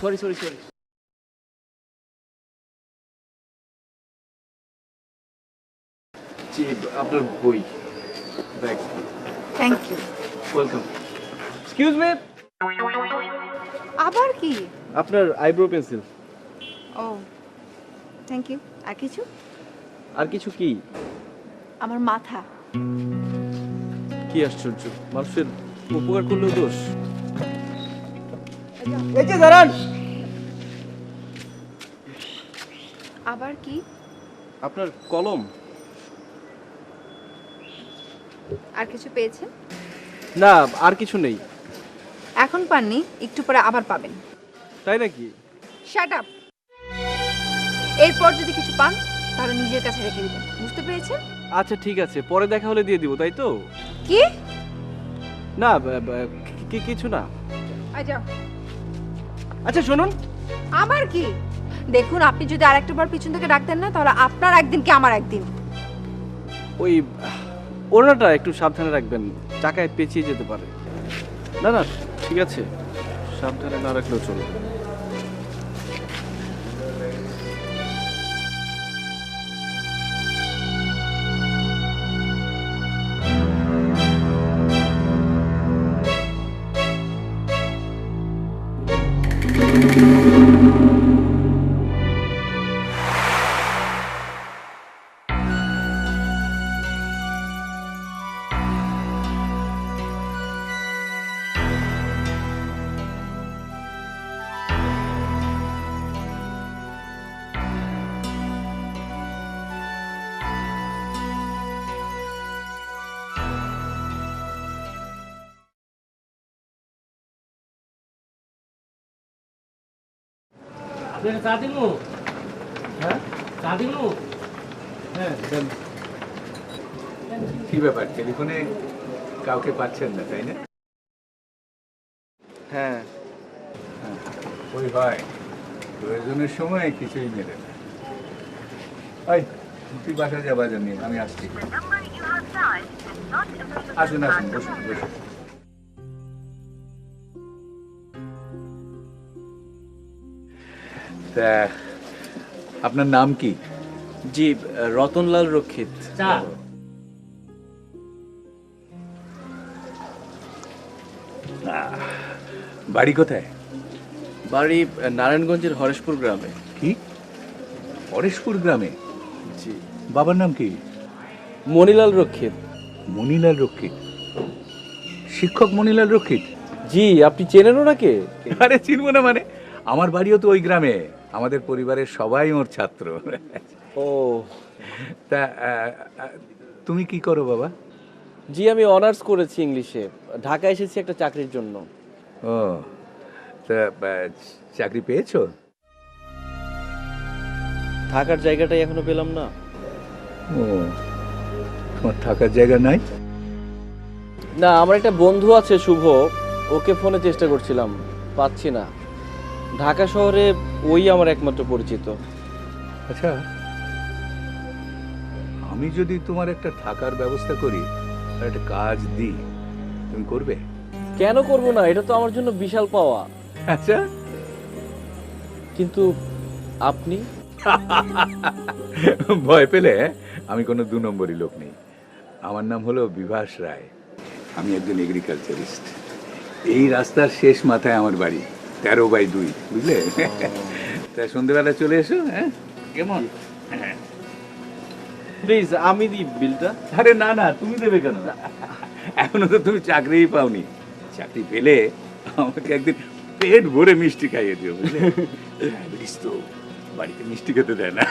Sorry sorry sorry. জি, আপনার বই bag. Thank you. Welcome. Excuse me. আবার কি? আপনার আইব্রো পেন্সিল। ও থ্যাংক ইউ। আর কিছু? আর কিছু কি? আমার মাথা। কি আশ্চর্য, মানুষের উপকার করলেও দোষ। এই যে দাঁড়ান। আবার কি? আপনার কলম। আর কিছু পেয়েছেন? না, আর কিছু নেই। এখন পাননি, একটু পরে আবার পাবেন। তাই নাকি? Shut up. এরপর যদি কিছু পান তাহলে নিজের কাছে রেখে দিবেন, বুঝতে পেরেছেন? আচ্ছা ঠিক আছে, পরে দেখা হলে দিয়ে দিব, তাই তো? কি? না কিছু না। আই যাও। আচ্ছা শুনুন। আবার কি? দেখুন, আপনি যদি আরেকটা বার পিছন থেকে ডাকতেন না তাহলে আপনার একদিন কি আমার একদিন। ওই ওড়নাটা একটু সাবধানে রাখবেন, চাকায় পেঁচিয়ে যেতে পারে। না না ঠিক আছে, সাবধানে না রাখলেও চলবে। আপনাকে চা দিমু? হ্যাঁ চা দিমু? হ্যাঁ দেন। কি ব্যাপার, টেলিফোনে কাউকে পাচ্ছেন না তাই না? হ্যাঁ ওই হয়, প্রয়োজনের সময় কিছুই মেলে না। ওই তুই বাসায় যা, বাজার নিয়ে আমি আসছি। আসুন আসুন, বসুন বসুন। তা আপনার নাম কি? জি, রতনলাল রক্ষিত। চা। বাড়ি কোথায়? বাড়ি নারায়ণগঞ্জের হরেশপুর গ্রামে। কি, হরেশপুর গ্রামে? জি। বাবার নাম কি? মণিলাল রক্ষিত। মণিলাল রক্ষিত? শিক্ষক মণিলাল রক্ষিত? জি, আপনি চেনেন ওনাকে? আরে চিনবো না মানে, আমার বাড়িও তো ওই গ্রামে, আমাদের পরিবারের সবাই ওর ছাত্র। ও তা তুমি কি করো বাবা? জি, আমি অনার্স করেছি ইংলিশে, ঢাকা এসেছি একটা চাকরির জন্য। ও তা চাকরি পেয়েছো? থাকার জায়গাটাই এখনো পেলাম না। ও, তোমার থাকার জায়গা নাই? না, আমার একটা বন্ধু আছে শুভ, ওকে ফোনে চেষ্টা করছিলাম, পাচ্ছি না। ঢাকা শহরে ওই আমার একমাত্র পরিচিত। আচ্ছা, আমি যদি তোমার একটা থাকার ব্যবস্থা করি আর একটা কাজ দিই, তুমি করবে? কেন করব না, এটা তো আমার জন্য বিশাল পাওয়া। আচ্ছা, কিন্তু আপনি? ভয় পেলে? আমি কোনো 2 নম্বরই লোক নেই। আমার নাম হলো বিভাস রায়, আমি একজন এগ্রিকালচারিস্ট। এই রাস্তার শেষ মাথায় আমার বাড়ি, 13/2, বুঝলে? তা সন্ধ্যেবেলা চলে এসো। হ্যাঁ কেমন? হ্যাঁ। প্লিজ আমি দিই বিলটা। আরে না না, তুমি দেবে কেন? এখনো তো তুমি চাকরিই পাওনি, চাকরি পেলে আমাকে একদিন পেট ভরে মিষ্টি খাইয়ে দিও, বুঝলে? ডায়াবেটিস তো, বাড়িতে মিষ্টি খেতে দেয় না।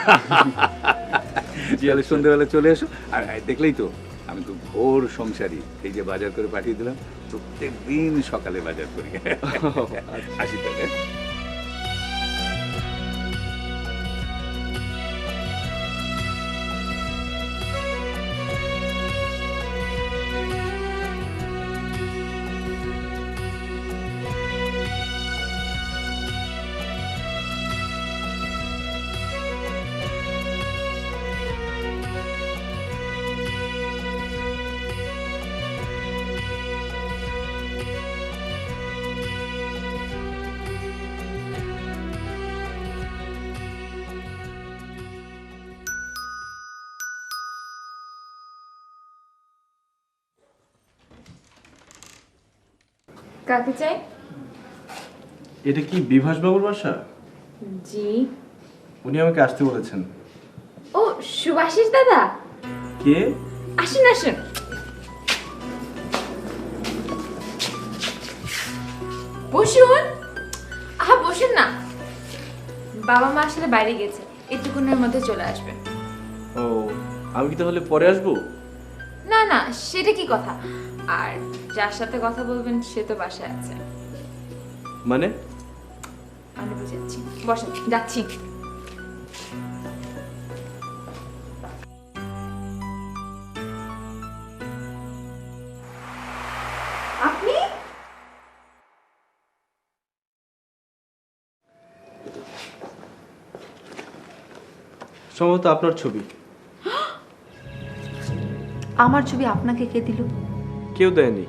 তাহলে সন্ধ্যেবেলা চলে এসো। আর দেখলেই তো, আমি তো ঘোর সংসারী, এই যে বাজার করে পাঠিয়ে দিলাম, প্রত্যেক দিন সকালে বাজার করি। আসি তাহলে। কাকে চাই? এটা কি বিভাস বাবুর বাসা? জি। উনি আমাকে আসতে বলেছেন। ও সুভাষিস দাদা, কে? আসুন আসুন। বসুন। বসুন না। বাবা মা আসলে বাইরে গেছে, একটুক্ষণের মধ্যে চলে আসবে। ও, আমি কি তাহলে পরে আসবো? না না, সেটা কি কথা? আর যার সাথে কথা বলবেন সে তো বাসায় আছে। মানে? আমি বুঝাচ্ছি, বসেন, যাচ্ছি। আপনি? সম্ভবত আপনার ছবি। আমার ছবি আপনাকে কে দিল? কেউ দেয়নি।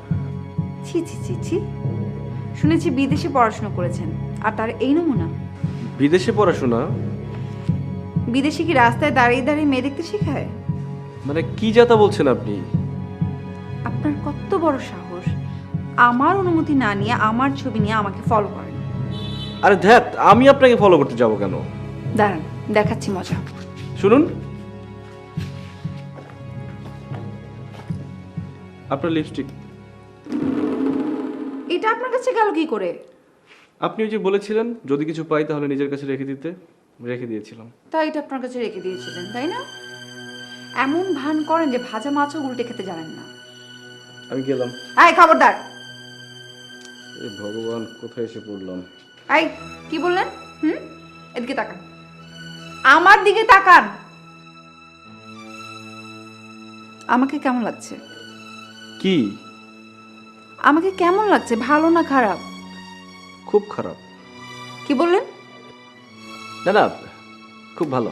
ছি ছি ছি ছি, শুনেছি বিদেশে পড়াশোনা করেছেন, আর তার এই নমুনা। বিদেশে পড়াশোনা? বিদেশে কি রাস্তায় দাঁড়িয়ে দাঁড়িয়ে মেয়ে দেখতে শেখায়? মানে কি যাতা বলছেন আপনি? আপনার কত বড় সাহস, আমার অনুমতি না নিয়ে আমার ছবি নিয়ে আমাকে ফলো করেন? আরে ধ্যাত, আমি আপনাকে ফলো করতে যাব কেন? দাঁড়ান, দেখাচ্ছি মজা। শুনুন, আপনার লিপস্টিক। এটা আপনার কাছে গেল কি করে? আপনি ওই যে বলেছিলেন যদি কিছু পাই তাহলে নিজের কাছে রেখে দিতে, রেখে দিয়েছিলাম। তাই এটা আপনার কাছে রেখে দিয়েছিলেন, তাই না? এমন ভান করেন যে ভাজা মাছও উল্টে খেতে জানেন না। আমি গেলাম। এই খবরদার! এ ভগবান, কোথায় এসে পড়লাম? এই কি বললেন? এদিকে তাকান, আমার দিকে তাকান। আমাকে কেমন লাগছে? কি? আমাকে কেমন লাগছে, ভালো না খারাপ? খুব খারাপ। কি বললেন? না না, খুব ভালো।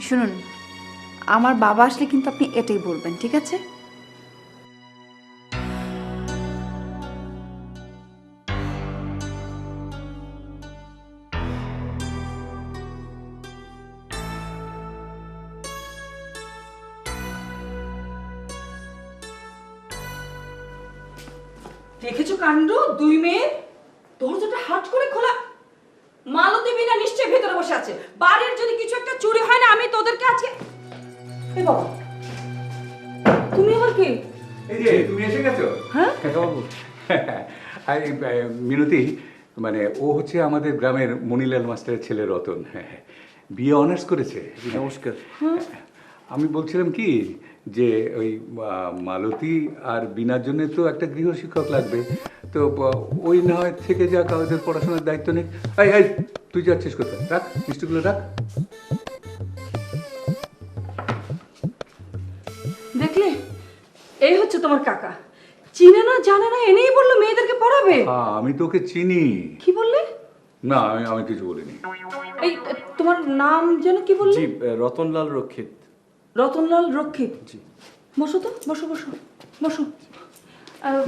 শুনুন, আমার বাবা আসলে কিন্তু আপনি এটাই বলবেন, ঠিক আছে? দেখেছো কাণ্ড, দুই মেয়ে দরজাটা হাট করে খোলা। মালতী বিনা নিশ্চয়ই ভেতরে বসে আছে। বাড়ির যদি কিছু একটা চুরি হয় না, আমি তোদেরকে আজকে। এ বাবা, তুমি আবার কি? এই যে তুমি এসে গেছো। হ্যাঁ কাকাবাবু। আর মিনতি, মানে ও হচ্ছে আমাদের গ্রামের মনিলাল মাস্টারের ছেলে রতন। বিয়ে অনার্স করেছে। নমস্কার। আমি বলছিলাম কি যে ওই মালতী আর বিনার জন্য তো একটা গৃহশিক্ষক লাগবে, তো ওই না হয় থেকে যাক, আমাদের পড়াশোনার দায়িত্ব নেই। এই এই তুই যাচ্ছিস কোথায়? রাখ মিষ্টিগুলো রাখ। দেখলে, এই হচ্ছে তোমার কাকা। চিনে না জানে না, এনেই বললো মেয়েদেরকে পড়াবে। আমি তোকে চিনি। কি বললে? না, আমি কিছু বলিনি। এই তোমার নাম যেন কি বললে? জি, রতনলাল রক্ষিত। রতনলাল রক্ষিত। জি। বসো তো, বসো বসো বসো।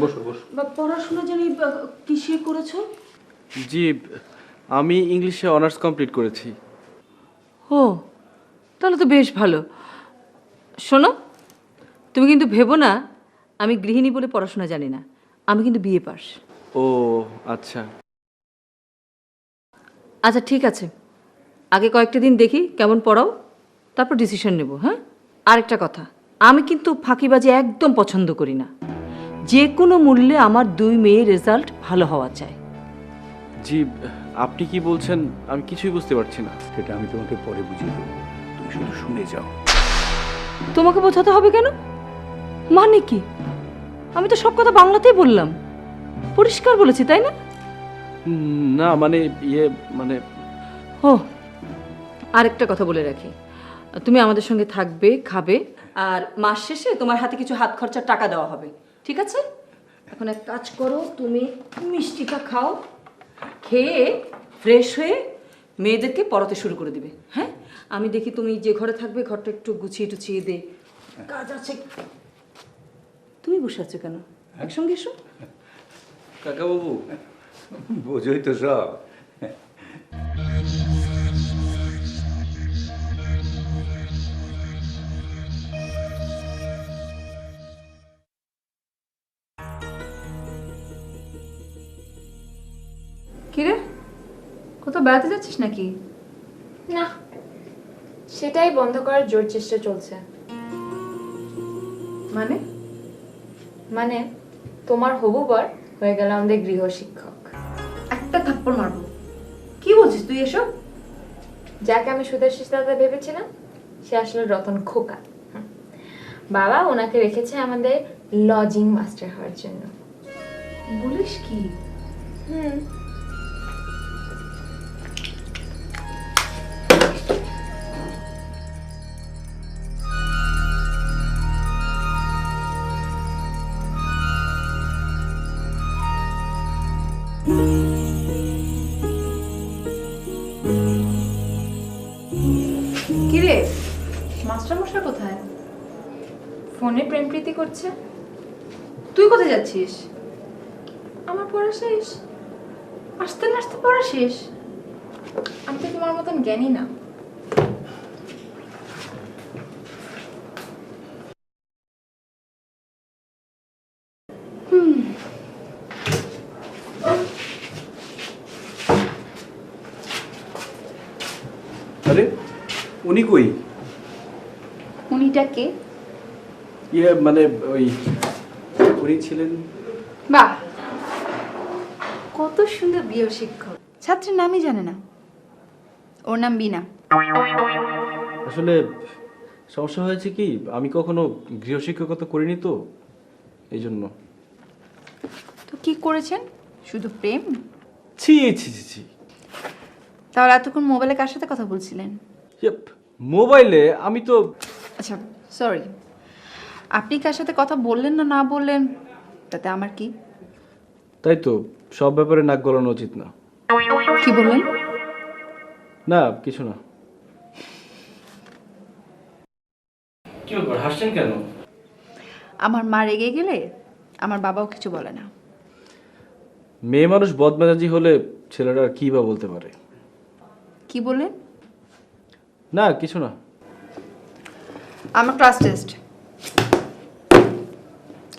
বসো বসো। পড়াশোনা জানি কিসে করেছো? জি, আমি ইংলিশে অনার্স কমপ্লিট করেছি। ও, তাহলে তো বেশ ভালো। শোনো, তুমি কিন্তু ভেবো না আমি গৃহিণী বলে পড়াশোনা জানি না। আমি কিন্তু বিএ পাস। ও আচ্ছা। আচ্ছা ঠিক আছে, আগে কয়েকটা দিন দেখি কেমন পড়াও, তারপর ডিসিশন নেব। হ্যাঁ, আরেকটা কথা, আমি কিন্তু ফাঁকিবাজি একদম পছন্দ করি না। যে কোনো মূল্যে আমার দুই মেয়ের রেজাল্ট ভালো হওয়া চাই। জি, আপনি কি বলছেন আমি কিছুই বুঝতে পারছি না। সেটা আমি তোমাকে পরে বুঝিয়ে দেবো, তুমি শুধু শুনে যাও। তোমাকে বোঝাতে হবে কেন? মানে কি? আমি তো সব কথা বাংলাতেই বললাম, পরিষ্কার বলেছি, তাই না? না মানে মানে ও, আরেকটা কথা বলে রাখি, তুমি আমাদের সঙ্গে থাকবে, খাবে, আর মাস শেষে তোমার হাতে কিছু হাত খরচার টাকা দেওয়া হবে, ঠিক আছে? এখন এক কাজ করো, তুমি মিষ্টিটা খাও, খেয়ে ফ্রেশ হয়ে মেয়েদেরকে পড়াতে শুরু করে দিবে। হ্যাঁ, আমি দেখি তুমি যে ঘরে থাকবে ঘরটা একটু গুছিয়ে টুছিয়ে দে, কাজ আছে। তুমি বসে আছো কেন? একসঙ্গে এসো। কাকাবাবু, বোঝোই তো সব। কিরে কোথাও বেড়াতে যাচ্ছিস নাকি? না, সেটাই বন্ধ করার জোর চেষ্টা চলছে। মানে মানে তোমার হবু বর হয়ে গেল আমাদের গৃহশিক্ষক। একটা থাপ্পড় মারবো। কি বলছিস তুই এসব? যাকে আমি সুদেশিস দাদা ভেবেছিলাম সে আসলে রতন খোকা। বাবা ওনাকে রেখেছে আমাদের লজিং মাস্টার হওয়ার জন্য। বলিস কি? হুম। কিরে মাস্টার মশাই কোথায়? ফোনে প্রেম প্রীতি করছে। তুই কোথায় যাচ্ছিস? আমার পড়া শেষ। আসতে না আসতে পড়া শেষ? আমি তো তোমার মতন জ্ঞানী না। আরে উনি কই? উনিটা কে? ইয়ে মানে ওই উনি ছিলেন। বাহ, কত সুন্দর গৃহশিক্ষক। ছাত্রের নামই জানে না। ওর নাম বিনা। আসলে সমস্যা হয়েছে কি, আমি কখনো গৃহশিক্ষকতা করিনি তো, এই জন্য। তো কি করেছেন? শুধু প্রেম? ছি ছি ছি ছি। তাহলে এতক্ষণ মোবাইলে কার সাথে কথা বলছিলেন? মোবাইলে আমি তো আচ্ছা সরি, আপনি কার সাথে কথা বললেন না না বললেন তাতে আমার কি? তাই তো, সব ব্যাপারে নাক গলানো উচিত না। কি বললেন? না কিছু না। কি ব্যাপার, হাসছেন কেন? আমার মা রেগে গেলে আমার বাবাও কিছু বলে না। মেয়ে মানুষ বদমেজাজি হলে ছেলেরা আর কি বা বলতে পারে। কি বললেন? না কিছু না। আমার ক্লাস টেস্ট,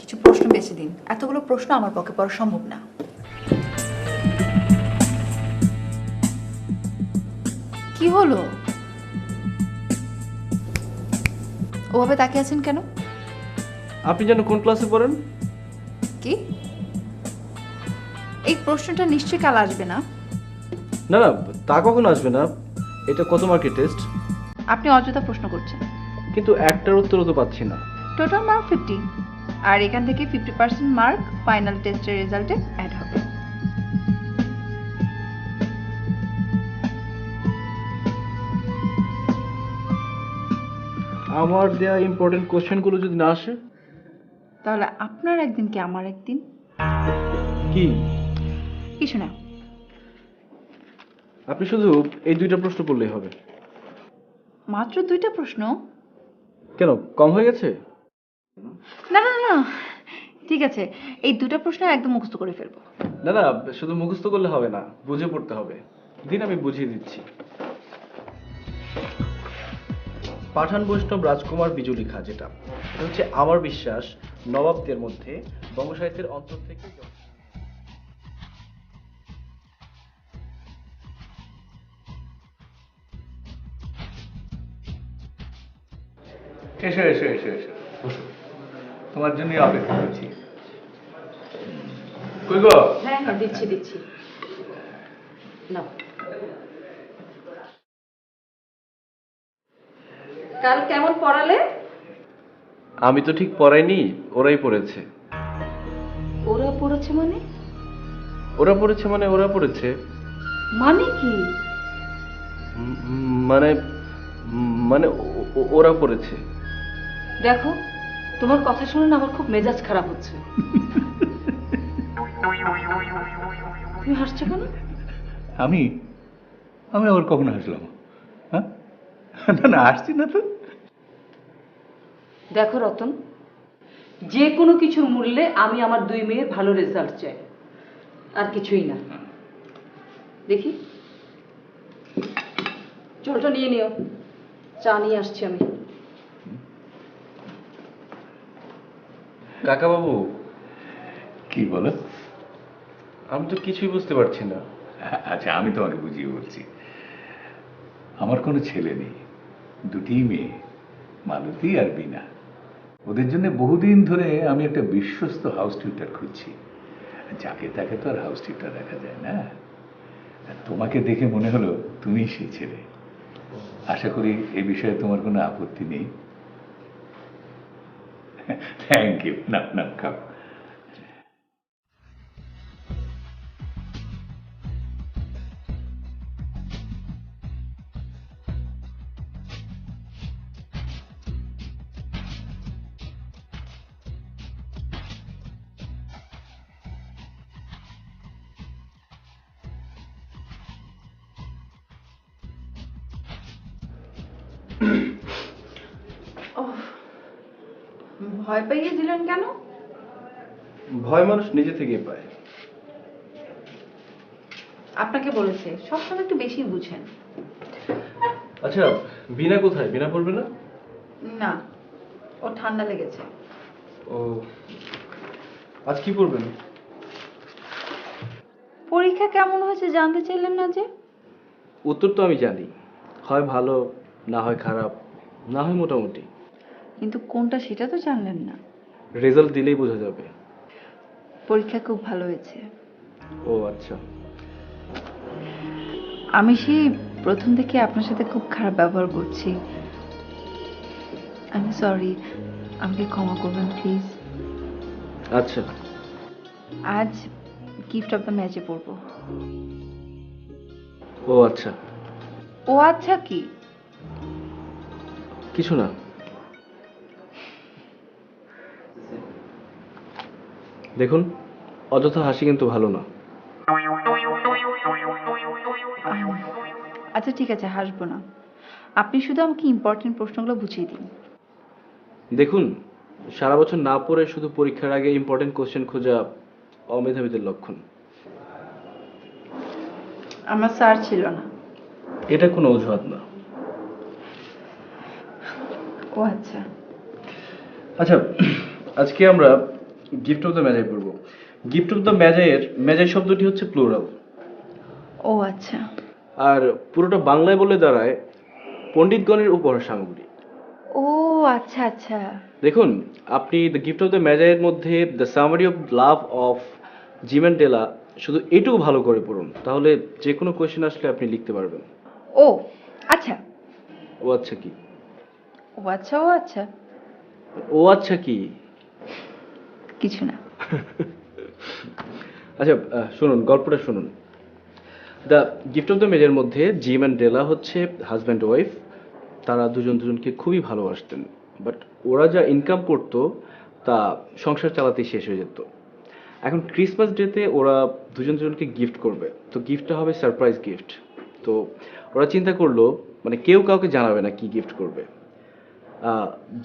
কিছু প্রশ্ন বেছে দিন। এতগুলো প্রশ্ন আমার পক্ষে পড়া সম্ভব না। কি হলো? ওভাবে তাকিয়ে আছেন কেন? আপনি যেন কোন ক্লাসে পড়েন? কি এই প্রশ্নটা নিশ্চয়ই কাল আসবে না? না না, তা কখনো আসবে না। এটা কত মার্কের টেস্ট? আপনি অযথা প্রশ্ন করছেন। কিন্তু একটার উত্তরও তো পাচ্ছি না। টোটাল মার্ক 50, আর এখান থেকে 50% মার্ক ফাইনাল টেস্টের রেজাল্টে অ্যাড হবে। আমার দেয়া ইম্পর্টেন্ট কোশ্চেনগুলো যদি না আসে? তাহলে আপনার একদিন কি আমার একদিন? কি? কিছু না। আপনি শুধু এই দুইটা প্রশ্ন করলেই হবে। মাত্র 2টা প্রশ্ন? কেন, কম হয়ে গেছে? না না না, ঠিক আছে, এই 2টা প্রশ্ন একদম মুখস্থ করে ফেলবো। না না, শুধু মুখস্থ করলে হবে না, বুঝে পড়তে হবে। দিন আমি বুঝিয়ে দিচ্ছি। পাঠান বৈষ্ণব রাজকুমার বিজু লেখা, যেটা এটা হচ্ছে আমার বিশ্বাস নবাবদের মধ্যে বঙ্গ সাহিত্যের অন্তর থেকে। এসো এসো এসো এসো, বসো। তোমার জন্যই অপেক্ষা করছি। কই গো? হ্যাঁ হ্যাঁ দিচ্ছি দিচ্ছি। নাও। কাল কেমন পড়ালে? আমি তো ঠিক পড়াইনি, ওরাই পড়েছে। ওরা পড়েছে মানে? ওরা পড়েছে মানে ওরা পড়েছে মানে কি? মানে মানে ওরা পড়েছে। দেখো, তোমার কথা শুনে না আমার খুব মেজাজ খারাপ হচ্ছে। তুমি হাসছো কেন? আমি আমি আবার কখনো হাসলাম? হ্যাঁ, না না, হাসছি না তো। দেখো রতন, যে কোনো কিছুর মূল্যে আমি আমার 2 মেয়ের ভালো রেজাল্ট চাই, আর কিছুই না। দেখি জলটা নিয়ে নিও, চা নিয়ে আসছি আমি। কাকা বাবু, কি বলো? আমি তো কিছুই বুঝতে পারছি না। আচ্ছা, আমি তোমাকে বুঝিয়ে বলছি। আমার কোনো ছেলে নেই, দুটি মেয়ে, মালতী আর বিনা। ওদের জন্য বহুদিন ধরে আমি একটা বিশ্বস্ত হাউস টিউটার খুঁজছি। যাকে তাকে তো আর হাউস টিউটার রাখা যায় না। আর তোমাকে দেখে মনে হলো তুমি সেই ছেলে। আশা করি এই বিষয়ে তোমার কোনো আপত্তি নেই। Thank you. না না, খাও। ভয় পাইয়ে দিলেন কেন? ভয় মানুষ নিজে থেকেই পায়। আপনাকে বলেছে সবসময় একটু বেশি বুঝেন। আচ্ছা, বিনা কোথায়? বিনা পড়বে না? না, ও ঠান্ডা লেগেছে। ও, আজ কি পড়বেন? পরীক্ষা কেমন হয়েছে জানতে চাইলেন না যে? উত্তর তো আমি জানি, হয় ভালো, না হয় খারাপ, না হয় মোটামুটি। কিন্তু কোনটা সেটা তো জানলেন না। রেজাল্ট দিলেই বোঝা যাবে। পরীক্ষা খুব ভালো হয়েছে। ও আচ্ছা। আমি সেই প্রথম থেকে আপনার সাথে খুব খারাপ ব্যবহার করছি। আমি সরি, আমাকে ক্ষমা করবেন প্লিজ। আচ্ছা। আজ গিফট অফ দ্য ম্যাচে পড়বো। ও আচ্ছা। ও আচ্ছা কি? কিছু না। দেখুন, অযথা হাসি কিন্তু ভালো না। আচ্ছা ঠিক আছে, হাসবো না। আপনি শুধু আমাকে ইম্পর্টেন্ট প্রশ্নগুলো বুঝিয়ে দিন। দেখুন, সারা বছর না পড়ে শুধু পরীক্ষার আগে ইম্পর্টেন্ট কোশ্চেন খোঁজা অমেধাবীদের লক্ষণ। আমার স্যার ছিল না। এটা কোনো অজুহাত না। ও আচ্ছা। আচ্ছা, আজকে আমরা গিফট অফ দ্য ম্যাজাই পড়ব। গিফট অফ দ্য ম্যাজাইয়ের ম্যাজাই শব্দটি হচ্ছে প্লুরাল। ও আচ্ছা। আর পুরোটা বাংলায় বলে দাঁড়ায় পণ্ডিতগণের উপহার সামগ্রী। ও আচ্ছা আচ্ছা। দেখুন, আপনি দ্য গিফট অফ দ্য ম্যাজাইয়ের মধ্যে the summary of love of জিমেন্ডেলা শুধু এটুকু ভালো করে পড়ুন, তাহলে যে কোনো কোয়েশ্চেন আসলে আপনি লিখতে পারবেন। ও আচ্ছা। ও আচ্ছা কি? ও আচ্ছা ও আচ্ছা। ও আচ্ছা কি? কিছু না। আচ্ছা, শুনুন, গল্পটা শুনুন। দ্য গিফট অফ দ্য মেজের মধ্যে জিম অ্যান্ড ডেলা হচ্ছে হাজব্যান্ড ওয়াইফ। তারা দুজন দুজনকে খুবই ভালোবাসতেন, বাট ওরা যা ইনকাম করতো তা সংসার চালাতেই শেষ হয়ে যেত। এখন ক্রিসমাস ডেতে ওরা দুজন দুজনকে গিফট করবে, তো গিফটটা হবে সারপ্রাইজ গিফট। তো ওরা চিন্তা করলো, মানে কেউ কাউকে জানাবে না কি গিফট করবে।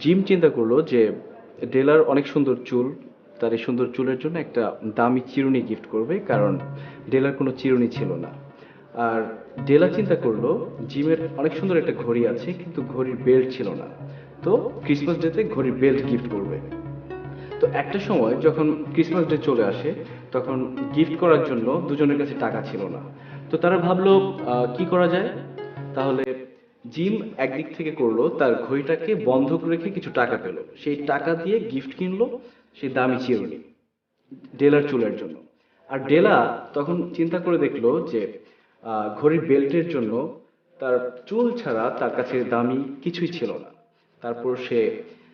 জিম চিন্তা করলো যে ডেলার অনেক সুন্দর চুল, তার এই সুন্দর চুলের জন্য একটা দামি চিরুনি গিফট করবে, কারণ ডেলার কোনো চিরুনি ছিল না। আর ডেলা চিন্তা করলো জিমের অনেক সুন্দর একটা ঘড়ি আছে, কিন্তু ঘড়ির বেল্ট ছিল না, তো ক্রিসমাস ডেতে ঘড়ির বেল্ট গিফট করবে। তো একটা সময় যখন ক্রিসমাস ডে চলে আসে, তখন গিফট করার জন্য দুজনের কাছে টাকা ছিল না। তো তারা ভাবলো কি করা যায়। তাহলে জিম একদিক থেকে করলো তার ঘড়িটাকে বন্ধক রেখে কিছু টাকা পেল, সেই টাকা দিয়ে গিফট কিনলো, সেই দামি চিরুনি ডেলার চুলের জন্য। আর ডেলা তখন চিন্তা করে দেখলো যে ঘড়ির বেল্টের জন্য তার চুল ছাড়া তার কাছে দামি কিছুই ছিল না। তারপর সে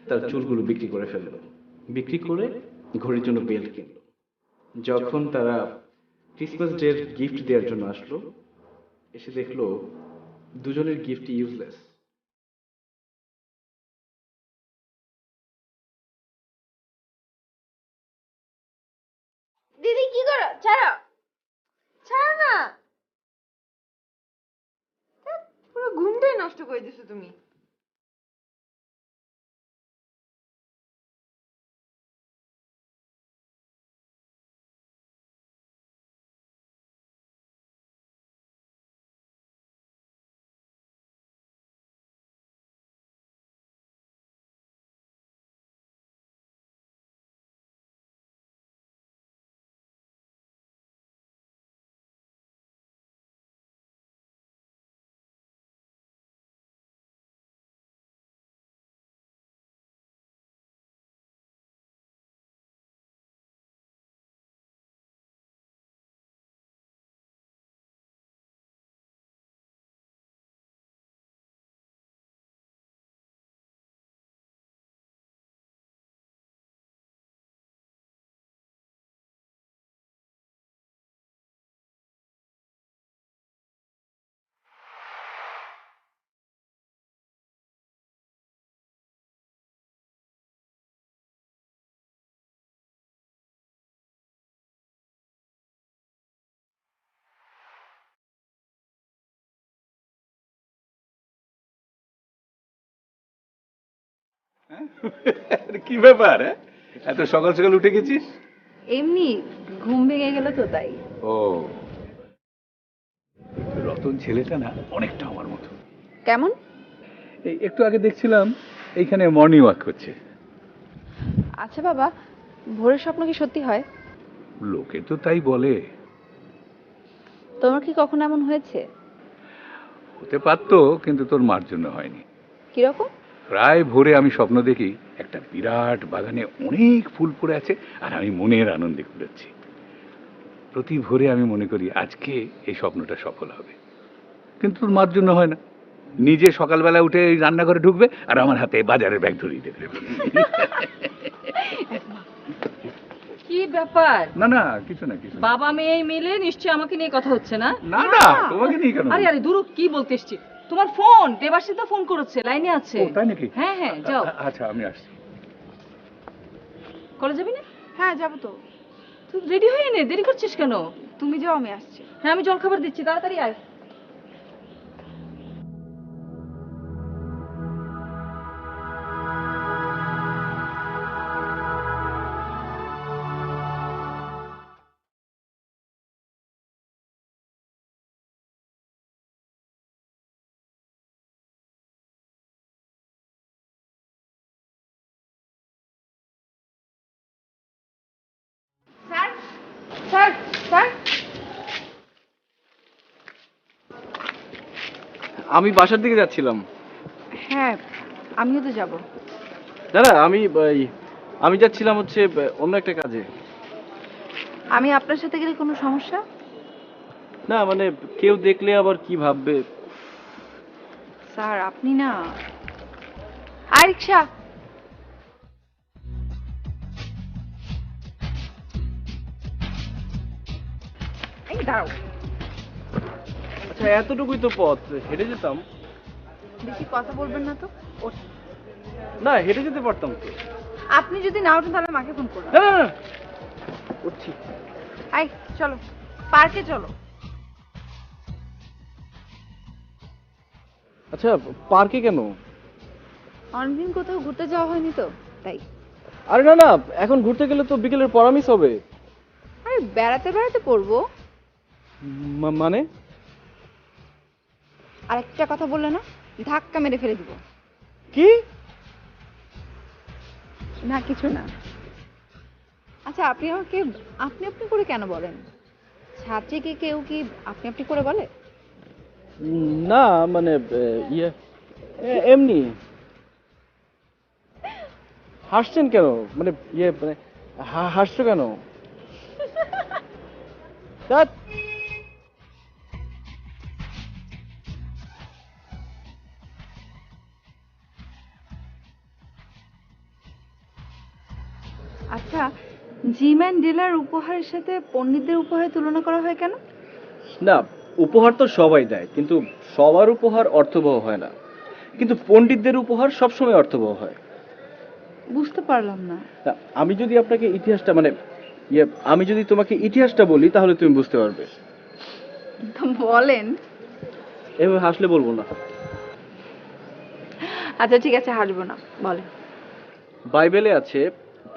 তার চুলগুলো বিক্রি করে ফেললো, বিক্রি করে ঘড়ির জন্য বেল্ট কিনলো। যখন তারা ক্রিসমাস ডের গিফট দেওয়ার জন্য আসলো, এসে দেখলো দুজনের গিফট ইউজলেস। দিদি কি করো? ছাড়ো, ছাড়ো না। পুরো ঘুমটাই নষ্ট করে দিছো তুমি। কি ব্যাপার হ্যাঁ? এত সকাল সকাল উঠে গেছিস? এমনি ঘুম ভেঙে গেল তো তাই। ও, রতন ছেলেটা না অনেকটা আমার মতো। কেমন? এই একটু আগে দেখছিলাম এইখানে মর্নিং ওয়াক করছে। আচ্ছা বাবা, ভোরের স্বপ্ন কি সত্যি হয়? লোকে তো তাই বলে। তোমার কি কখনো এমন হয়েছে? হতে পারতো, কিন্তু তোর মার জন্য হয়নি। কিরকম? প্রায় ভোরে আমি স্বপ্ন দেখি একটা বিরাট বাগানে অনেক ফুল পড়ে আছে আর আমি মনের আনন্দে ঘুরেছি। প্রতি ভোরে আমি মনে করি আজকে এই স্বপ্নটা সফল হবে, কিন্তু তোর মার জন্য হয় না। নিজে সকালবেলা উঠে এই রান্নাঘরে ঢুকবে আর আমার হাতে বাজারের ব্যাগ ধরিয়ে দেবে। কি ব্যাপার? না না, কিছু না কিছু না। বাবা মেয়ে মিলে নিশ্চয়ই আমাকে নিয়ে কথা হচ্ছে না? না না, তোমাকে নিয়ে কেন? আরে আরে দূর, কি বলতে এসছি? তোমার ফোন দেবাশিস ফোন করেছে, লাইনে আছে। ও, তাই নাকি? হ্যাঁ হ্যাঁ, যাও। আচ্ছা, আমি আসছি। কলেজ যাবি না? হ্যাঁ যাবো তো। তুই রেডি হয়ে নে, দেরি করছিস কেন? তুমি যাও, আমি আসছি। হ্যাঁ, আমি জলখাবার দিচ্ছি, তাড়াতাড়ি আয়। স্যার স্যার স্যার, আমি বাসার দিকে যাচ্ছিলাম। হ্যাঁ আমিও তো যাব। দাদা আমি যাচ্ছিলাম হচ্ছে অন্য একটা কাজে। আমি আপনার সাথে গেলে কোনো সমস্যা? না মানে কেউ দেখলে আবার কি ভাববে। স্যার আপনি না। আর রিক্সা। এই দাঁড়াও। আচ্ছা এতটুকুই তো পথ, হেঁটে যেতাম। বেশি কথা বলবেন না তো। না হেঁটে যেতে পারতাম তো। আপনি যদি না ওঠেন তাহলে মাকে ফোন করুন। না না না, উঠছি। আই চলো, পার্কে চলো। আচ্ছা পার্কে কেন? অনেকদিন কোথাও ঘুরতে যাওয়া হয়নি তো তাই। আরে না না, এখন ঘুরতে গেলে তো বিকেলের পড়া মিস হবে। আরে বেড়াতে বেড়াতে পড়বো। মানে? আর একটা কথা বললে না, ধাক্কা মেরে ফেলে দিব। কি? না কিছু না। আচ্ছা আপনি আমাকে আপনি আপনি করে কেন বলেন? ছাত্রীকে কেউ কি আপনি আপনি করে বলে? না মানে এমনি। হাসছেন কেন? মানে মানে হাসছো কেন? ধ্যাৎ। আচ্ছা, জিম অ্যান্ড ডিলার উপহারের সাথে পণ্ডিতদের উপহারের তুলনা করা হয় কেন? না উপহার তো সবাই দেয়, কিন্তু সবার উপহার অর্থবহ হয় না। কিন্তু পণ্ডিতদের উপহার সবসময় অর্থবহ হয়। বুঝতে পারলাম না। তা আমি যদি আপনাকে ইতিহাসটা মানে আমি যদি তোমাকে ইতিহাসটা বলি তাহলে তুমি বুঝতে পারবে। তো বলেন। এভাবে হাসলে বলবো না। আচ্ছা ঠিক আছে, হাসবো না, বলেন। বাইবেলে আছে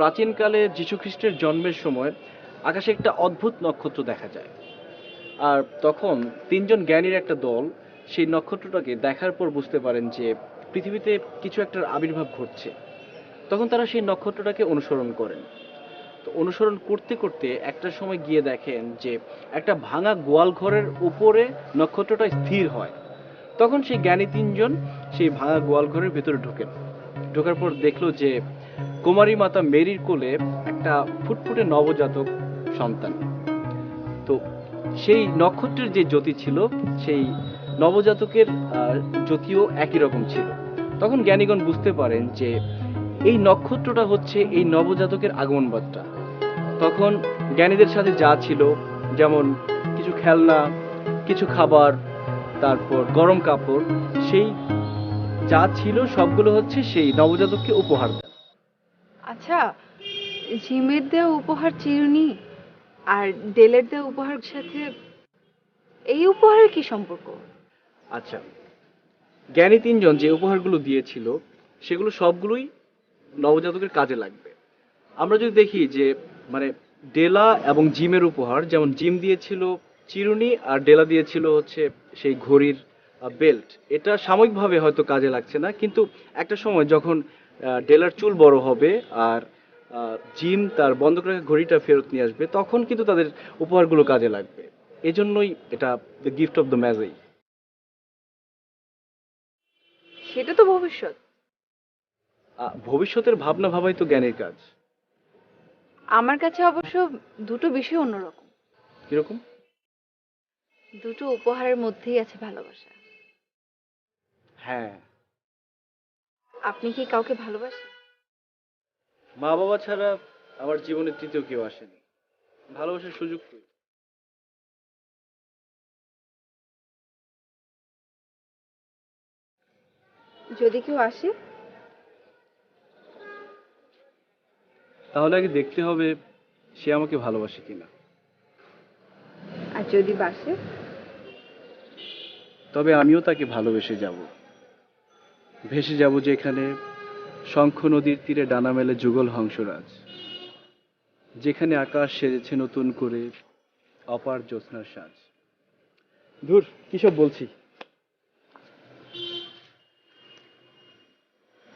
প্রাচীনকালে যীশু খ্রিস্টের জন্মের সময় আকাশে একটা অদ্ভুত নক্ষত্র দেখা যায়। আর তখন তিনজন জ্ঞানীর একটা দল সেই নক্ষত্রটাকে দেখার পর বুঝতে পারেন যে পৃথিবীতে কিছু একটার আবির্ভাব ঘটছে। তখন তারা সেই নক্ষত্রটাকে অনুসরণ করেন। তো অনুসরণ করতে করতে একটা সময় গিয়ে দেখেন যে একটা ভাঙা গোয়াল ঘরের উপরে নক্ষত্রটা স্থির হয়। তখন সেই জ্ঞানী তিনজন সেই ভাঙা গোয়াল ঘরের ভেতরে ঢোকেন। ঢোকার পর দেখলো যে কুমারী মাতা মেরির কোলে একটা ফুটফুটে নবজাতক সন্তান। তো সেই নক্ষত্রের যে জ্যোতি ছিল সেই নবজাতকের জ্যোতিও একই রকম ছিল। তখন জ্ঞানীগণ বুঝতে পারেন যে এই নক্ষত্রটা হচ্ছে এই নবজাতকের আগমন বার্তা। তখন জ্ঞানীদের সাথে যা ছিল, যেমন কিছু খেলনা, কিছু খাবার, তারপর গরম কাপড়, সেই যা ছিল সবগুলো হচ্ছে সেই নবজাতককে উপহার দেয়। আচ্ছা, জিমের দেওয়া উপহার চিরুনি আর ডেলের দেওয়া উপহার সাথে এই উপহারের কি সম্পর্ক? আচ্ছা, জ্ঞানী তিনজন যে উপহারগুলো দিয়েছিল সেগুলো সবগুলোই নবজাতকের কাজে লাগবে। আমরা যদি দেখি যে মানে ডেলা এবং জিমের উপহার, যেমন জিম দিয়েছিল চিরুনি আর ডেলা দিয়েছিল হচ্ছে সেই ঘড়ির বেল্ট, এটা সাময়িকভাবে হয়তো কাজে লাগছে না, কিন্তু একটা সময় যখন ডেলার চুল বড় হবে আর জিম তার বন্ধক রাখা ঘড়িটা ফেরত নিয়ে আসবে, তখন কিন্তু তাদের উপহারগুলো কাজে লাগবে। এজন্যই এটা দ্য গিফট অফ দ্য ম্যাজি। সেটা তো ভবিষ্যৎ। ভবিষ্যতের ভাবনা ভাবাই তো জ্ঞানের কাজ। আমার কাছে অবশ্য দুটো বিষয় অন্যরকম। কিরকম? দুটো উপহারের মধ্যেই আছে ভালোবাসা। হ্যাঁ, আপনি কি কাউকে ভালোবাসেন? মা বাবা ছাড়া আমার জীবনে তৃতীয় কেউ আসেনি। ভালোবাসার সুযোগ কই? যদি কেউ আসে, তাহলে আগে দেখতে হবে সে আমাকে ভালোবাসে কিনা। আর যদি বাসে, তবে আমিও তাকে ভালোবেসে যাব। ভেসে যাব যেখানে শঙ্খ নদীর তীরে ডানা মেলে যুগল হংসরাজ, যেখানে আকাশ সেজেছে নতুন করে অপার জ্যোৎস্নার সাজ। ধুর, কিসব বলছি।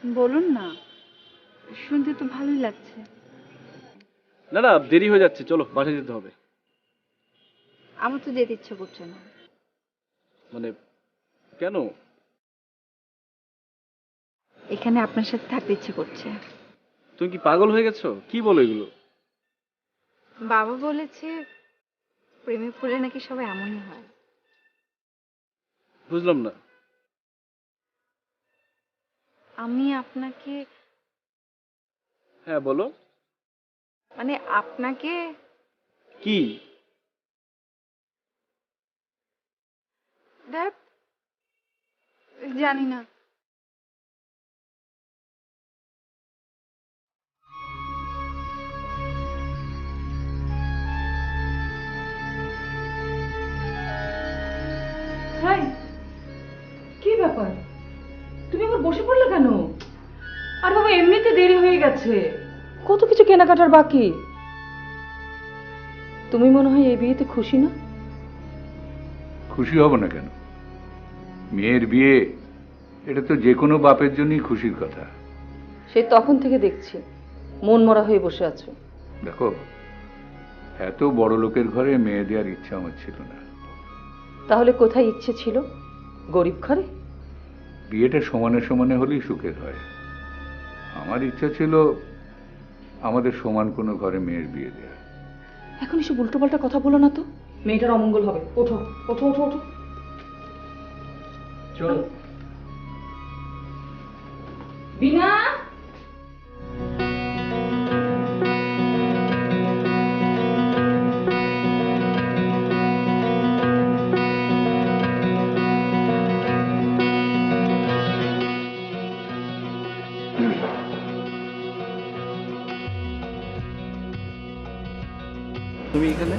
বলুন না, শুনতে তো ভালোই লাগছে। না না, দেরি হয়ে যাচ্ছে, চলো বাসায় যেতে হবে। আমার তো যেতে ইচ্ছে করছে না। মানে কেন? এখানে আপনার সাথে থাকতে ইচ্ছে করছে। তুমি কি পাগল হয়ে গেছো? কি বলো এগুলো? বাবা বলেছে প্রেমে পড়লে নাকি সবাই এমনই হয়। বুঝলাম না। আমি আপনাকে, হ্যাঁ বলো। মানে আপনাকে, কি? ধ্যাৎ, জানি না। হাই, কি ব্যাপার? তুমি আবার বসে পড়লে কেন? আর বাবা, এমনিতে দেরি হয়ে গেছে, কত কিছু কেনাকাটার বাকি। তুমি মনে হয় এই বিয়েতে খুশি না? খুশি হব না কেন? মেয়ের বিয়ে, এটা তো যে কোনো বাপের জন্যই খুশির কথা। সে তখন থেকে দেখছি মন মরা হয়ে বসে আছো। দেখো, এত বড় লোকের ঘরে মেয়ে দেওয়ার ইচ্ছা আমার ছিল না। তাহলে কোথায় ইচ্ছে ছিল? গরিব ঘরে? বিয়েটা সমানে সমানে হলেই সুখের হয়। আমার ইচ্ছা ছিল আমাদের সমান কোনো ঘরে মেয়ের বিয়ে দেওয়া। এখন এসব উল্টোপাল্টা কথা বলো না তো, মেয়েটার অমঙ্গল হবে। ওঠো ওঠো ওঠো ওঠো। চলো। বিনা, তুমি এখানে?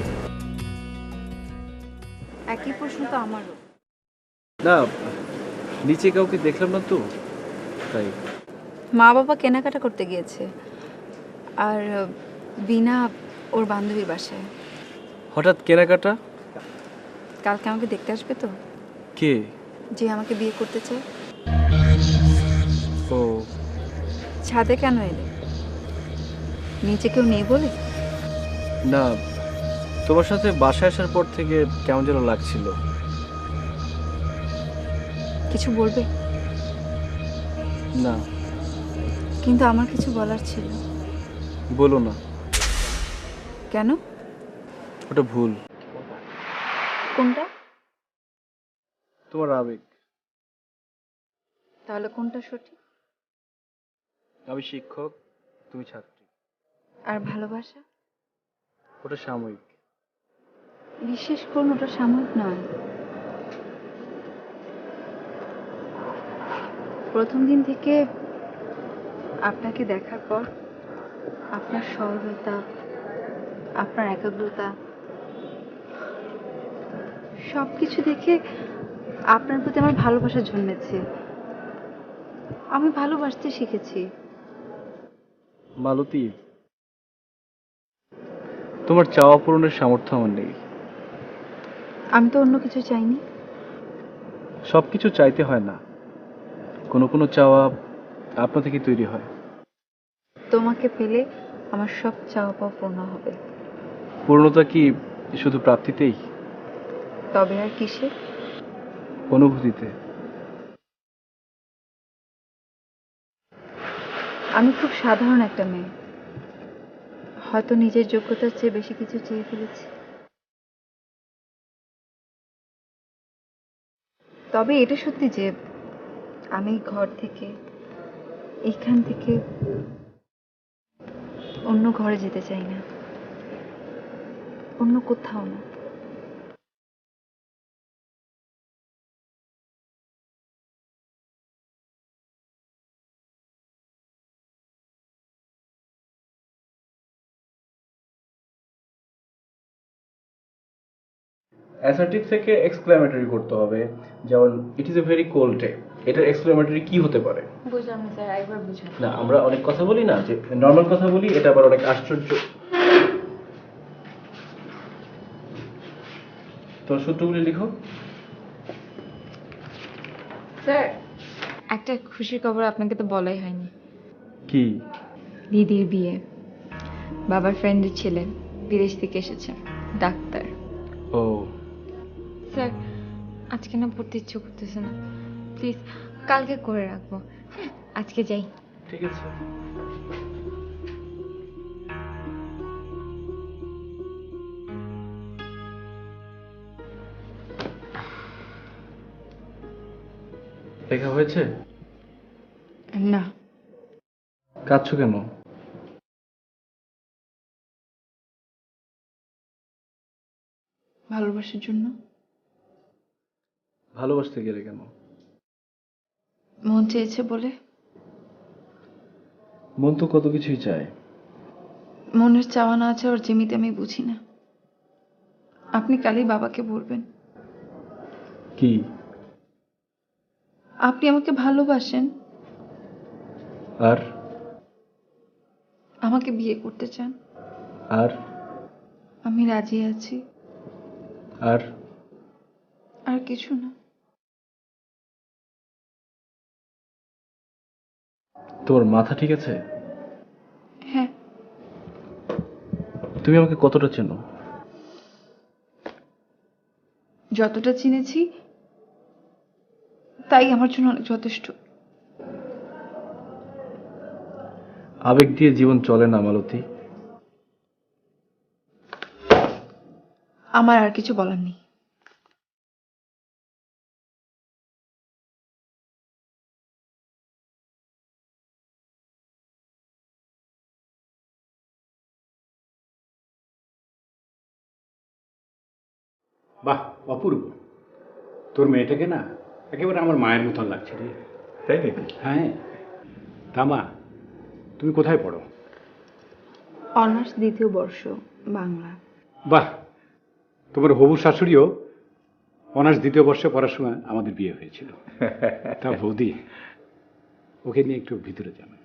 একই প্রশ্ন তো আমারও। না, নিচে কাউকে দেখলাম না তো, তাই। মা বাবা কেনাকাটা করতে গিয়েছে, আর বিনা ওর বান্ধবীর বাসায়। হঠাৎ কেনাকাটা? কালকে আমাকে দেখতে আসবে তো, কে? যে আমাকে বিয়ে করতে চায়। ও, ছাদে কেন এলে? নিচে কেউ নেই বলে? না, তোমার সাথে বাসায় আসার পর থেকে কেমন যেন লাগছিল। কিছু বলবে? না। কিন্তু আমার কিছু বলার ছিল। বলো না। কেন? ওটা ভুল। কোনটা? তোমার আবেগ। তাহলে কোনটা সঠিক? আমি শিক্ষক, তুমি ছাত্রী। আর ভালোবাসা? ওটা সাময়িক। বিশেষ করুন, ওটা সাময়িক নয়। প্রথম দিন থেকে আপনাকে দেখার পর আপনার সরলতা, আপনার একাগ্রতা, সবকিছু দেখে আপনার প্রতি আমার ভালোবাসা জন্মেছে। আমি ভালোবাসতে শিখেছি। মালতী, তোমার চাওয়া পূরণের সামর্থ্য আমার নেই। আমি তো অন্য কিছু চাইনি। সবকিছু চাইতে হয় না, কোনো কোনো চাওয়া আপনা থেকে তৈরি হয়। তোমাকে পেলে আমার সব চাওয়া পাওয়া পূর্ণ হবে। পূর্ণতা কি শুধু প্রাপ্তিতেই? তবে আর কিসে? অনুভূতিতে। আমি খুব সাধারণ একটা মেয়ে, হয়তো নিজের যোগ্যতার চেয়ে বেশি কিছু চেয়ে ফেলেছি। তবে এটা সত্যি যে আমি ঘর থেকে, এইখান থেকে অন্য ঘরে যেতে চাই না, অন্য কোথাও না। অ্যাসার্টিভ থেকে এক্সক্লেমেটরি করতে হবে, যেমন it is a very cold day. এটার এক্সক্লেমেটরি কি হতে পারে? বুঝলাম না স্যার, একবার বুঝুন। না, আমরা অনেক কথা বলি না, যে নর্মাল কথা বলি, এটা আবার অনেক আশ্চর্য। তোর সূত্রগুলি লিখো। স্যার, একটা খুশির খবর আপনাকে তো বলাই হয়নি। কি? দিদির বিয়ে, বাবার ফ্রেন্ডের ছেলে বিদেশ থেকে এসেছে, ডাক্তার। ও, স্যার, আজকে না পড়তে ইচ্ছে করতেছে না, প্লিজ কালকে করে রাখবো। হ্যাঁ, আজকে যাই। ঠিক আছে। লেখা হয়েছে? না। কাঁদছো কেন? ভালোবাসার জন্য। ভালোবাসতে গেলে কেন? মন চেয়েছে বলে। মন তো কত কিছুই চায়। মনের চাওয়া না চাওয়ার জিমিতে আমি বুঝি না। আপনি কালই বাবাকে বলবেন কি? আপনি আমাকে ভালোবাসেন, আর? আমাকে বিয়ে করতে চান। আর? আমি রাজি আছি। আর? আর কিছু না। তোমার মাথা ঠিক আছে? হ্যাঁ। তুমি আমাকে কতটা চেনো? যতটা চিনেছি তাই আমার জন্য অনেক যথেষ্ট। আবেগ দিয়ে জীবন চলে না মালতী। আমার আর কিছু বলার নেই। বাহ, অপূর্ব। তোর মেয়েটাকে না একেবারে আমার মায়ের মতন লাগছে রে। তাই নাকি? হ্যাঁ। তামা, তুমি কোথায় পড়ো? অনার্স দ্বিতীয় বর্ষ, বাংলা। বাহ, তোমার হবু শাশুড়িও অনার্স দ্বিতীয় বর্ষে পড়ার সময় আমাদের বিয়ে হয়েছিল। তা বৌদি, ওকে নিয়ে একটু ভিতরে যাবে।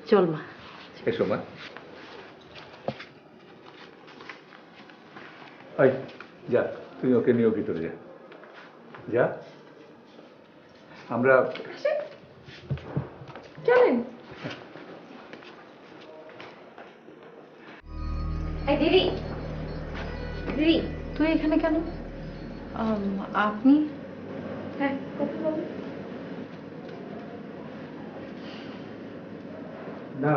চল মা। এসো মা। এই, যা, তুমি ওকে নিয়ে ভিতরে যা। যা, আমরা চলেন। এই দিদি, দিদি। তুই এখানে কেন? আপনি? হ্যাঁ, কথা বলো। না,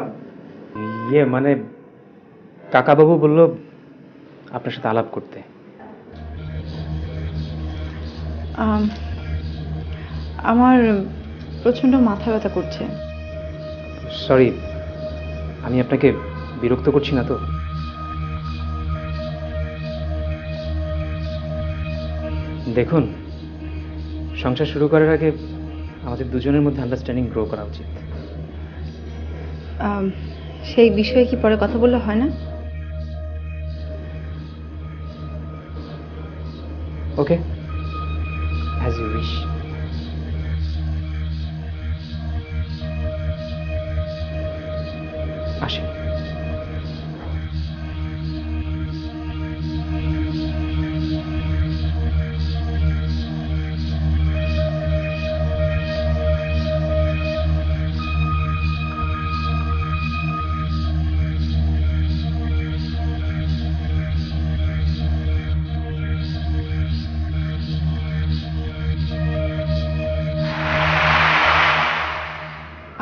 ইয়ে মানে কাকাবাবু বলল আপনার সাথে আলাপ করতে। আমার প্রচন্ড মাথা ব্যথা করছে। সরি, আমি আপনাকে বিরক্ত করছি না তো? দেখুন, সংসার শুরু করার আগে আমাদের দুজনের মধ্যে আন্ডারস্ট্যান্ডিং গ্রো করা উচিত। সেই বিষয়ে কি পরে কথা বললে হয় না? ওকে, অ্যাজ ইউ উইশ। আসি।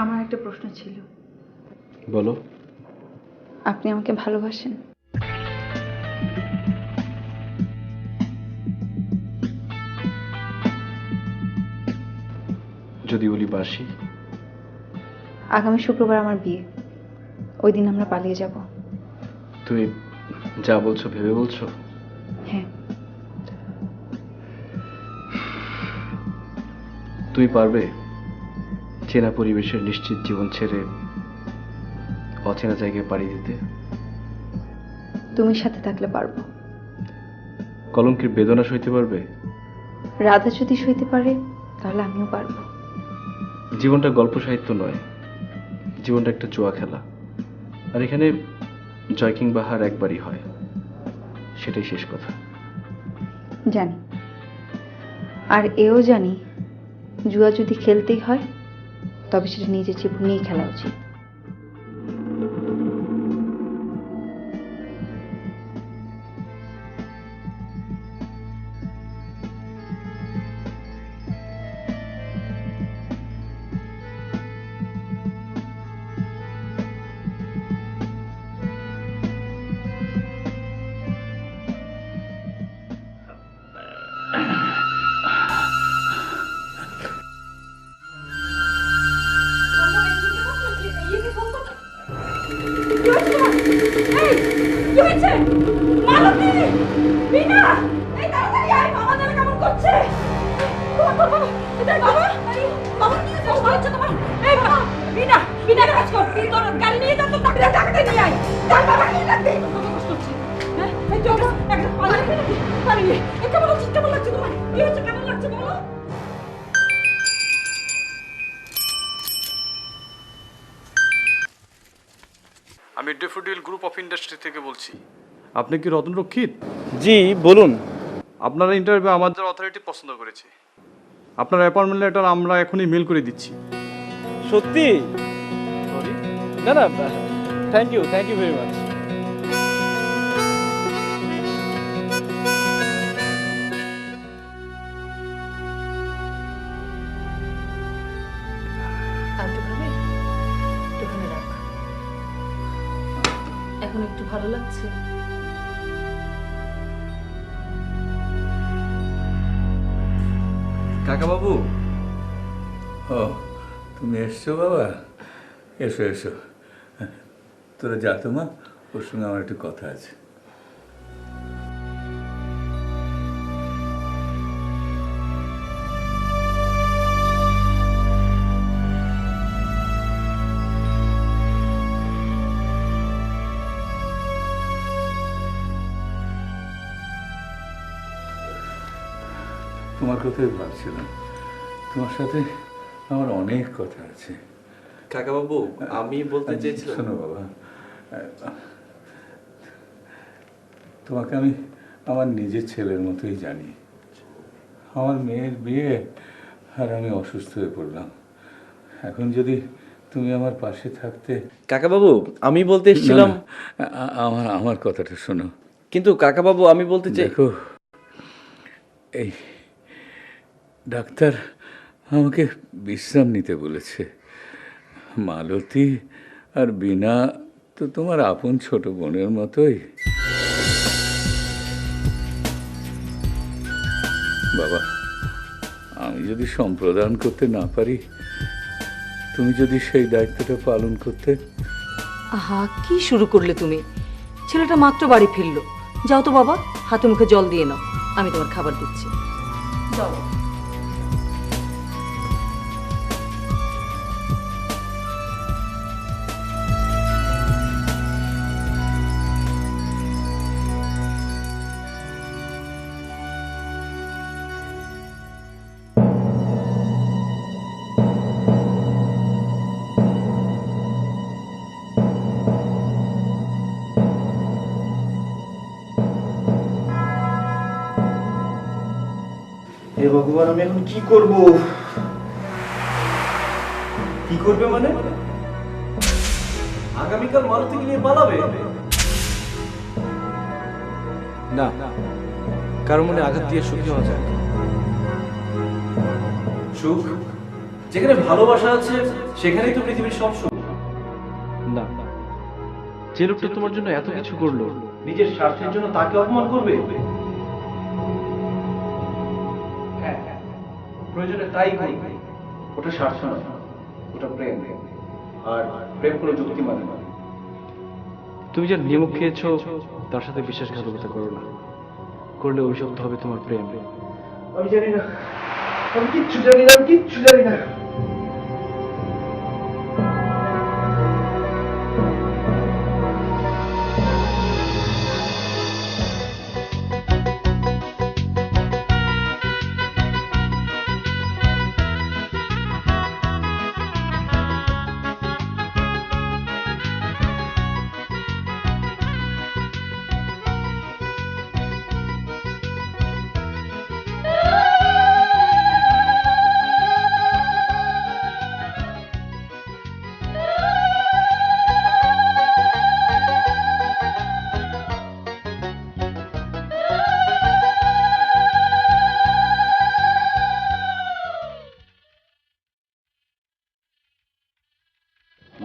আমার একটা প্রশ্ন ছিল, বলো। আপনি আমাকে ভালোবাসেন? যদি বলি বাসি। আগামী শুক্রবার আমার বিয়ে, ওই দিন আমরা পালিয়ে যাব। তুমি যা বলছো ভেবে বলছো? হ্যাঁ। তুমি পারবে চেনা পরিবেশের নিশ্চিত জীবন ছেড়ে অচেনা জায়গায় পাড়ি দিতে? তুমি সাথে থাকলে পারবো। কলঙ্কের বেদনা সইতে পারবে? রাধা যদি সইতে পারে তাহলে আমিও পারবো। জীবনটা গল্প সাহিত্য নয়, জীবনটা একটা জুয়া খেলা। আর এখানে জয় কিংবা হার একবারই হয়, সেটাই শেষ কথা। জানি, আর এও জানি জুয়া যদি খেলতেই হয় তবে সেটা নিজের জীবন নিয়েই খেলা উচিত। আমি ডেফোডিল গ্রুপ অফ ইন্ডাস্ট্রি থেকে বলছি। আপনি কি রতন রক্ষিত? জি বলুন। আপনার ইন্টারভিউ আমাদের অথরিটি পছন্দ করেছে। আপনার অ্যাপয়েন্টমেন্ট লেটার আমরা এখনই মেল করে দিচ্ছি। সত্যি? সরি। না না, থ্যাংক ইউ ভেরি মাচ। একটুখানি রাখ। এখন একটু ভালো লাগছে? কাকা বাবু, ও তুমি এসছো বাবা? এসো এসো, তোরা যা তো মা, ওর সঙ্গে আমার একটু কথা আছে। তোমার কথাই ভাবছিলাম, তোমার সাথে আমার অনেক কথা আছে। কাকাবাবু, আমি বলতে চেয়েছিলাম, শোনো বাবা, তোমাকে আমি আমার নিজের ছেলের মতোই জানি। আমার মেয়ের বিয়ে আর আমি অসুস্থ হয়ে পড়লাম। এখন যদি তুমি আমার পাশে থাকতে। কাকাবাবু, আমি বলতে এসেছিলাম। আমার কথাটা শোনো। কিন্তু কাকাবাবু, আমি বলতে চাই, দেখো, এই ডাক্তার আমাকে বিশ্রাম নিতে বলেছে। মালতী আর বিনা তো তোমার আপন ছোট বোনের মতোই। বাবা, আমি যদি সম্প্রদান করতে না পারি, তুমি যদি সেই দায়িত্বটা পালন করতে। আহা, কি শুরু করলে তুমি? ছেলেটা মাত্র বাড়ি ফিরলো। যাও তো বাবা, হাতে মুখে জল দিয়ে নাও, আমি তোমার খাবার দিচ্ছি। যাও। ভগবান, আমি এখন কি করব? কি করবে মানে? আগামীকাল মালতীকে নিয়ে পালাবে? না, কারো মনে আঘাত দিয়ে সুখী হওয়া যায় না। সুখ যেখানে ভালোবাসা আছে সেখানেই তো পৃথিবীর সব সুখ। না, যে লোকটা তোমার জন্য এত কিছু করলো, নিজের স্বার্থের জন্য তাকে অপমান করবে? হ্যাঁ, প্রয়োজনে তাই করবে। ওটা স্বার্থ নয়, ওটা প্রেম। আর প্রেম কোনো যুক্তি মানে না। তুমি যার নিমক খেয়েছো তার সাথে বিশ্বাসঘাতকতা করো না, করলে অভিশপ্ত হবে তোমার প্রেম। আমি জানি না, আমি কিচ্ছু জানি না, আমি কিচ্ছু জানি না।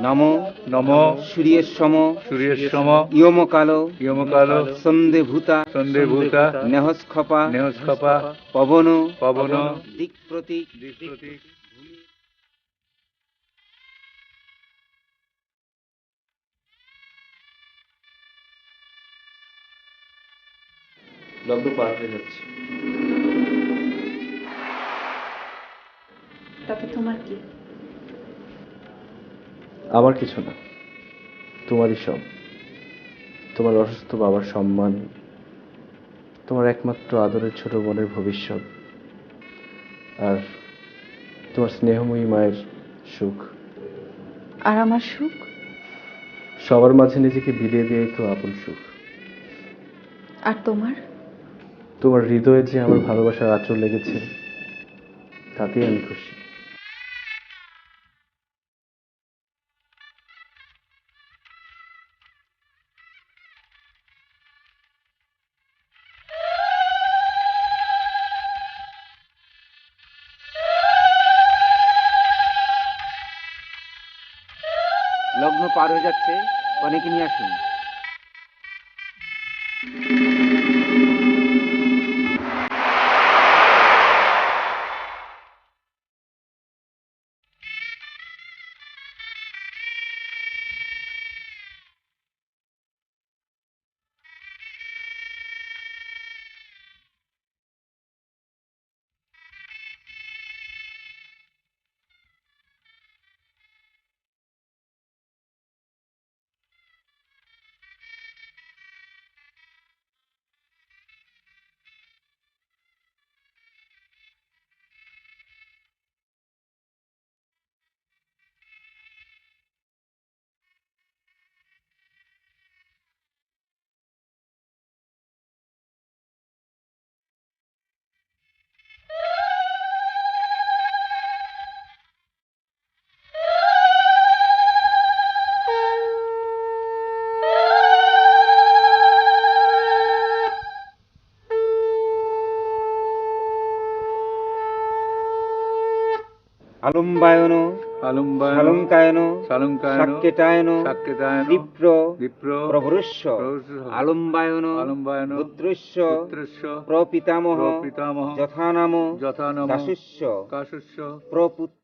নমো নমো সূর্যের সম সূর্যের ইয়মকালো ইয়মকালো সন্ধে ভূতা সন্ধে ভূতা নেহস্খপা নেহস্কপা পবন পবন দিক প্রতীক দিকপ্রতীক। লগ্ন পার হয়ে যাচ্ছে। তাতে তোমার কি? আমার কিছু না, তোমারই সব। তোমার অসুস্থ বাবার সম্মান, তোমার একমাত্র আদরের ছোট বোনের ভবিষ্যৎ, আর তোমার স্নেহময়ী মায়ের সুখ। আর আমার সুখ? সবার মাঝে নিজেকে বিলিয়ে দিয়েই তো আপন সুখ। আর তোমার? তোমার হৃদয়ে যে আমার ভালোবাসার আঁচড় লেগেছে, তাতেই আমি খুশি। লগ্ন পার হয়ে যাচ্ছে, অনেকে নিয়ে আসুন। আলম্বায়ন সালঙ্কায়ন সাক্কেটায়ন বিপ্র প্রভৃশ্য আলম্বায়ন পুত্রস্য প্রপিতামহ যথানাম কাশুষ্য প্রপুত্র